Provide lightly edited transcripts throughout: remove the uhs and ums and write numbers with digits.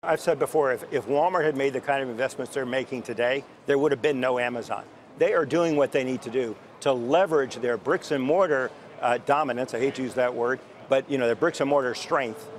I've said before, if Walmart had made the kind of investments they're making today, there would have been no Amazon. They are doing what they need to do to leverage their bricks and mortar dominance. I hate to use that word, but their bricks and mortar strength,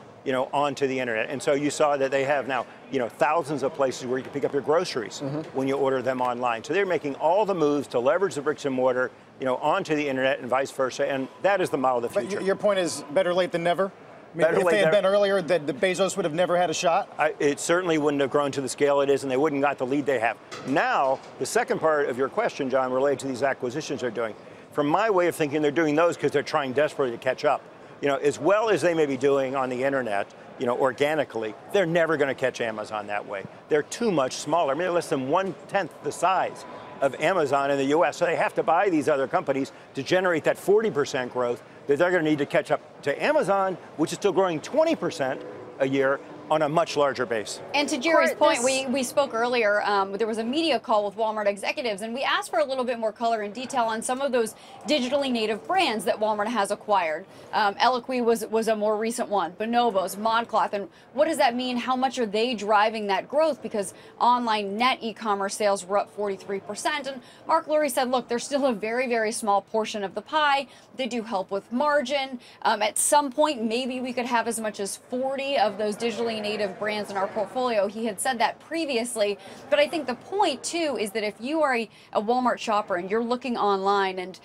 onto the internet. And so you saw that they have now, thousands of places where you can pick up your groceries when you order them online. So they're making all the moves to leverage the bricks and mortar, onto the internet and vice versa. And that is the model of the future. But your point is better late than never? I mean, if they had been earlier, the Bezos would have never had a shot? It certainly wouldn't have grown to the scale it is, and they wouldn't got the lead they have. Now, the second part of your question, John, related to these acquisitions they're doing. From my way of thinking, they're doing those because they're trying desperately to catch up. As well as they may be doing on the internet, organically, they're never going to catch Amazon that way. They're too much smaller. I mean, they're less than 1/10 the size of Amazon in the U.S. So they have to buy these other companies to generate that 40% growth that they're going to need to catch up to Amazon, which is still growing 20% a year on a much larger base. And to Jerry's point, we spoke earlier, there was a media call with Walmart executives, and we asked for a little bit more color and detail on some of those digitally native brands that Walmart has acquired. Eloquii was a more recent one, Bonobos, ModCloth, and what does that mean? How much are they driving that growth? Because online net e-commerce sales were up 43%, and Mark Lurie said, look, they're still a very, very small portion of the pie. They do help with margin. At some point, maybe we could have as much as 40 of those digitally native brands in our portfolio. He had said that previously, but I think the point too is that if you are a Walmart shopper and you're looking online and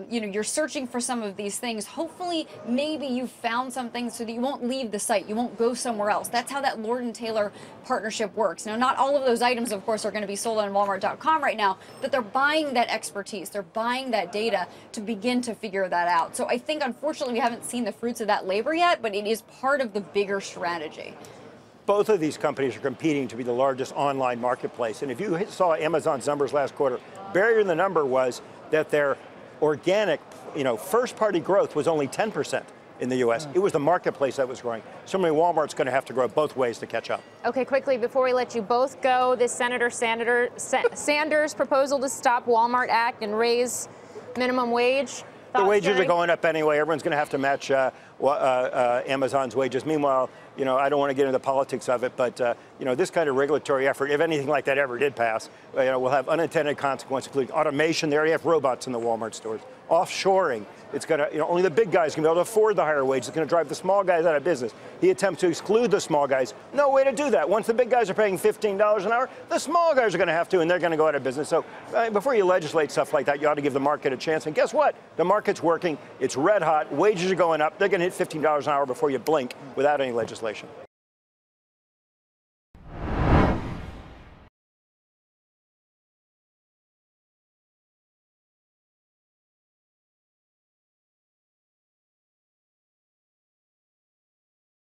you're searching for some of these things, hopefully maybe you found something so that you won't leave the site, you won't go somewhere else. That's how that Lord & Taylor partnership works. Now, not all of those items, of course, are going to be sold on Walmart.com right now, but they're buying that expertise, they're buying that data to begin to figure that out. So I think, unfortunately, we haven't seen the fruits of that labor yet, but it is part of the bigger strategy. Both of these companies are competing to be the largest online marketplace. And if you saw Amazon's numbers last quarter, buried in the number was that their organic, first-party growth was only 10% in the U.S. It was the marketplace that was growing. Similarly, Walmart's going to have to grow both ways to catch up. Okay, quickly, before we let you both go, this Senator Sanders' proposal to stop Walmart Act and raise minimum wage. The wages are going up anyway. Everyone's going to have to match Amazon's wages. Meanwhile, I don't want to get into the politics of it, but this kind of regulatory effort, if anything like that ever did pass, will have unintended consequences, including automation. They already have robots in the Walmart stores. Offshoring. It's going to, only the big guys can be able to afford the higher wages. It's going to drive the small guys out of business. He attempts to exclude the small guys. No way to do that. Once the big guys are paying $15 an hour, the small guys are going to have to, and they're going to go out of business. So before you legislate stuff like that, you ought to give the market a chance. And guess what? The market's working. It's red hot. Wages are going up. They're going to hit $15 an hour before you blink without any legislation.